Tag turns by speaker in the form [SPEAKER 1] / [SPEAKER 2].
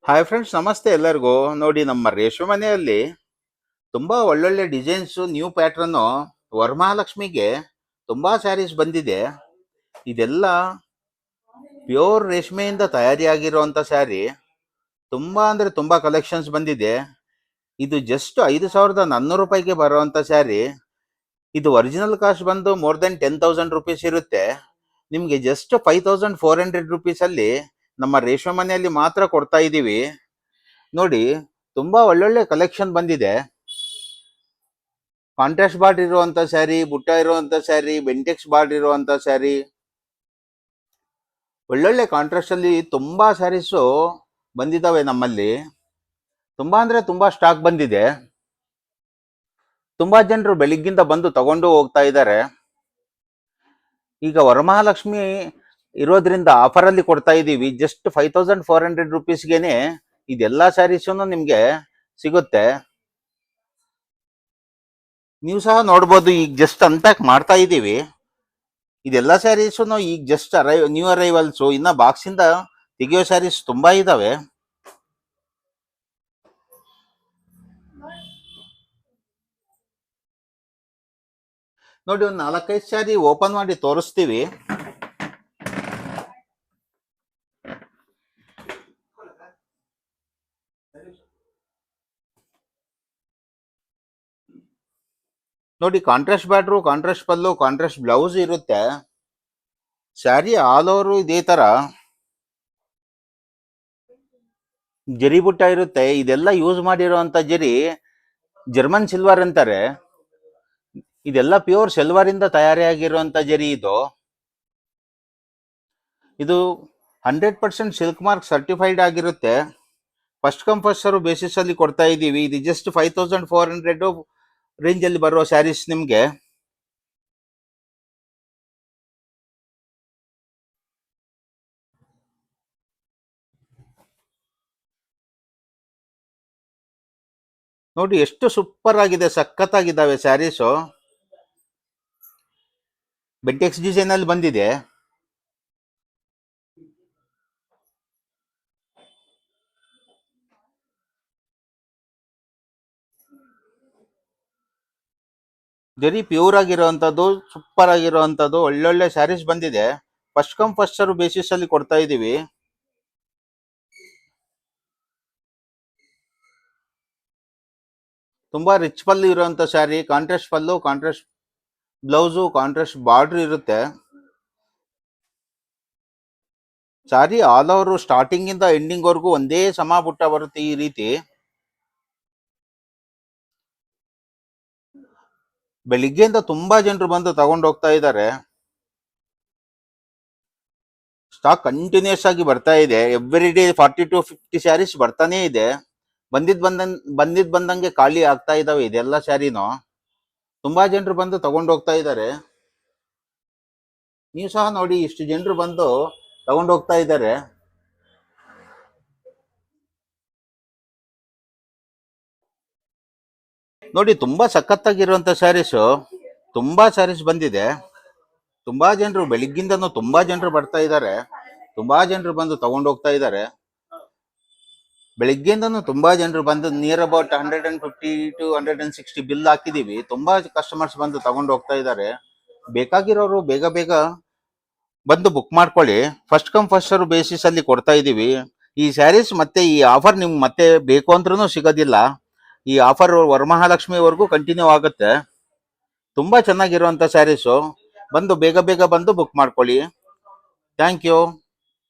[SPEAKER 1] Hi friends, ನಮಸ್ತೆ ಎಲ್ಲರಿಗೂ. ನೋಡಿ, ನಮ್ಮ ರೇಷ್ಮೆ ಮನೆಯಲ್ಲಿ ತುಂಬಾ ಒಳ್ಳೊಳ್ಳೆ ಡಿಸೈನ್ಸ್, ನ್ಯೂ ಪ್ಯಾಟ್ರನ್ನು ವರಮಹಾಲಕ್ಷ್ಮಿಗೆ ತುಂಬಾ ಸ್ಯಾರೀಸ್ ಬಂದಿದೆ. ಇದೆಲ್ಲ ಪ್ಯೂರ್ ರೇಷ್ಮೆಯಿಂದ ತಯಾರಿಯಾಗಿರುವಂತ ಸ್ಯಾರಿ. ತುಂಬಾ ಅಂದ್ರೆ ತುಂಬಾ ಕಲೆಕ್ಷನ್ಸ್ ಬಂದಿದೆ. ಇದು ಜಸ್ಟ್ 5,400 ರೂಪಾಯಿಗೆ ಬರುವಂತ ಸ್ಯಾರಿ. ಇದು ಒರಿಜಿನಲ್ ಕಾಸ್ಟ್ ಬಂದು ಮೋರ್ ದೆನ್ 10,000 ರುಪೀಸ್ ಇರುತ್ತೆ. ನಿಮ್ಗೆ ಜಸ್ಟ್ 5,400 ರುಪೀಸ್ ಅಲ್ಲಿ ನಮ್ಮ ರೇಷ್ಮೆ ಮನೆಯಲ್ಲಿ ಮಾತ್ರ ಕೊಡ್ತಾ ಇದ್ದೀವಿ. ನೋಡಿ, ತುಂಬಾ ಒಳ್ಳೊಳ್ಳೆ ಕಲೆಕ್ಷನ್ ಬಂದಿದೆ. ಕಾಂಟ್ರಾಸ್ಟ್ ಬಾರ್ಡರ್ ಇರುವಂತ ಸ್ಯಾರಿ, ಬುಟ್ಟ ಇರುವಂತ ಸ್ಯಾರಿ, ಬೆಂಟೆಕ್ಸ್ ಬಾರ್ಡರ್ ಇರುವಂತ ಸ್ಯಾರಿ, ಒಳ್ಳೊಳ್ಳೆ ಕಾಂಟ್ರಾಸ್ಟ್ ಅಲ್ಲಿ ತುಂಬಾ ಸ್ಯಾರೀಸ್ ಬಂದಿದ್ದಾವೆ ನಮ್ಮಲ್ಲಿ. ತುಂಬಾ ಅಂದ್ರೆ ತುಂಬಾ ಸ್ಟಾಕ್ ಬಂದಿದೆ. ತುಂಬಾ ಜನರು ಬೆಳಿಗ್ಗಿಂದ ಬಂದು ತಗೊಂಡು ಹೋಗ್ತಾ ಇದ್ದಾರೆ. ಈಗ ವರಮಹಾಲಕ್ಷ್ಮಿ ಇರೋದ್ರಿಂದ ಆಫರ್ ಅಲ್ಲಿ ಕೊಡ್ತಾ ಇದ್ದೀವಿ. ಜಸ್ಟ್ 5,400 ರುಪೀಸ್ಗೆನೆ ಇದೆಲ್ಲಾ ಸ್ಯಾರೀಸನ್ನು ನಿಮ್ಗೆ ಸಿಗುತ್ತೆ. ನೀವು ಸಹ ನೋಡ್ಬೋದು, ಈಗ ಜಸ್ಟ್ ಅನ್ಪ್ಯಾಕ್ ಮಾಡ್ತಾ ಇದ್ದೀವಿ. ಇದೆಲ್ಲ ಸ್ಯಾರೀಸು ಈಗ ಜಸ್ಟ್ ನ್ಯೂ ಅರೈವಲ್ಸ್. ಇನ್ನ ಬಾಕ್ಸ್ ಇಂದ ತೆಗೆಯೋ ಸ್ಯಾರೀಸ್ ತುಂಬಾ ಇದಾವೆ. ನೋಡಿ, ಒಂದು 4-5 ಸ್ಯಾರಿ ಓಪನ್ ಮಾಡಿ ತೋರಿಸ್ತೀವಿ. ನೋಡಿ, ಕಾಂಟ್ರಾಸ್ಟ್ ಬಾರ್ಡ್ರು, ಕಾಂಟ್ರಾಸ್ಟ್ ಪಲ್ಲು, ಕಾಂಟ್ರಾಸ್ಟ್ ಬ್ಲೌಸ್ ಇರುತ್ತೆ. ಸ್ಯಾರಿ ಆಲ್ ಓವರ್ ಇದೇ ತರ ಜರಿ ಬುಟ್ಟ ಇರುತ್ತೆ. ಇದೆಲ್ಲ ಯೂಸ್ ಮಾಡಿರುವಂತ ಜರಿ ಜರ್ಮನ್ ಸಿಲ್ವರ್ ಅಂತಾರೆ. ಇದೆಲ್ಲ ಪ್ಯೂರ್ ಸಿಲ್ವರ್ ಇಂದ ತಯಾರಿಯಾಗಿರುವಂತ ಜರಿ. ಇದು 100% ಸಿಲ್ಕ್ ಮಾರ್ಕ್ ಸರ್ಟಿಫೈಡ್ ಆಗಿರುತ್ತೆ. First come first serve basis ಅಲ್ಲಿ ಕೊಡ್ತಾ ಇದ್ದೀವಿ. ಇದು ಜಸ್ಟ್ 5,400 ರೇಂಜ್ ಅಲ್ಲಿ ಬರುವ ಸ್ಯಾರೀಸ್ ನಿಮ್ಗೆ. ನೋಡಿ, ಎಷ್ಟು ಸೂಪರ್ ಆಗಿದೆ, ಸಖತ್ತಾಗಿದ್ದಾವೆ ಸ್ಯಾರೀಸು. ಬೆಂಟೆಕ್ಸ್ ಡಿಸೈನ್ ಅಲ್ಲಿ ಬಂದಿದೆ. ಜರಿ ಪ್ಯೂರ್ ಆಗಿರುವಂತದ್ದು, ಸೂಪರ್ ಆಗಿರುವಂತದ್ದು ಒಳ್ಳೊಳ್ಳೆ ಸ್ಯಾರೀಸ್ ಬಂದಿದೆ. First come first serve basis ಅಲ್ಲಿ ಕೊಡ್ತಾ ಇದೀವಿ. ತುಂಬಾ ರಿಚ್ ಪಲ್ಲು ಇರುವಂತ ಸ್ಯಾರಿ, ಕಾಂಟ್ರಾಸ್ಟ್ ಪಲ್ಲು, ಕಾಂಟ್ರಾಸ್ಟ್ ಬ್ಲೌಸು, ಕಾಂಟ್ರಾಸ್ಟ್ ಬಾರ್ಡರ್ ಇರುತ್ತೆ. ಸ್ಯಾರಿ ಆಲ್ ಓವರ್ ಸ್ಟಾರ್ಟಿಂಗ್ ಇಂದ ಎಂಡಿಂಗ್ ವರ್ಗೂ ಒಂದೇ ಸಮ ಬುಟ್ಟ ಬರುತ್ತೆ ಈ ರೀತಿ. ಬೆಳಿಗ್ಗೆಯಿಂದ ತುಂಬಾ ಜನರು ಬಂದು ತಗೊಂಡು ಹೋಗ್ತಾ ಇದ್ದಾರೆ. ಸ್ಟಾಕ್ ಕಂಟಿನ್ಯೂಸ್ ಆಗಿ ಬರ್ತಾ ಇದೆ. ಎವ್ರಿ ಡೇ 40 to 50 ಸ್ಯಾರೀಸ್ ಬರ್ತಾನೆ ಇದೆ. ಬಂದಂಗೆ ಖಾಲಿ ಆಗ್ತಾ ಇದಾವೆ ಇದೆಲ್ಲ ಸ್ಯಾರಿನೂ. ತುಂಬಾ ಜನರು ಬಂದು ತಗೊಂಡು ಹೋಗ್ತಾ ಇದ್ದಾರೆ. ನೀವು ಸಹ ನೋಡಿ, ಇಷ್ಟು ಜನರು ಬಂದು ತಗೊಂಡು ಹೋಗ್ತಾ ಇದ್ದಾರೆ. ನೋಡಿ, ತುಂಬಾ ಸಖತ್ತಾಗಿರುವಂತ ಸ್ಯಾರೀಸು, ತುಂಬಾ ಸ್ಯಾರೀಸ್ ಬಂದಿದೆ. ತುಂಬಾ ಜನರು ಬೆಳಿಗ್ಗಿಂದನೂ ತುಂಬಾ ಜನರು ಬರ್ತಾ ಇದ್ದಾರೆ. ತುಂಬಾ ಜನರು ಬಂದು ತಗೊಂಡು ಹೋಗ್ತಾ ಇದ್ದಾರೆ. ಬೆಳಿಗ್ಗೆಯಿಂದನೂ ತುಂಬಾ ಜನರು ಬಂದು ನಿಯರ್ ಅಬೌಟ್ 150 to 160 ಬಿಲ್ ಹಾಕಿದೀವಿ. ತುಂಬಾ ಕಸ್ಟಮರ್ಸ್ ಬಂದು ತಗೊಂಡು ಹೋಗ್ತಾ ಇದ್ದಾರೆ. ಬೇಕಾಗಿರೋರು ಬೇಗ ಬೇಗ ಬಂದು ಬುಕ್ ಮಾಡ್ಕೊಳ್ಳಿ. First come first serve basis ಅಲ್ಲಿ ಕೊಡ್ತಾ ಇದೀವಿ. ಈ ಸ್ಯಾರೀಸ್ ಮತ್ತೆ ಈ ಆಫರ್ ನಿಮ್ಗೆ ಮತ್ತೆ ಬೇಕು ಅಂದ್ರೂ ಸಿಗೋದಿಲ್ಲ. ಈ ಆಫರ್ ವರಮಹಾಲಕ್ಷ್ಮಿವರೆಗೂ ಕಂಟಿನ್ಯೂ ಆಗುತ್ತೆ. ತುಂಬಾ ಚೆನ್ನಾಗಿರುವಂತ ಸ್ಯಾರೀಸು. ಬಂದು ಬೇಗ ಬೇಗ ಬಂದು ಬುಕ್ ಮಾಡ್ಕೊಳ್ಳಿ. Thank you.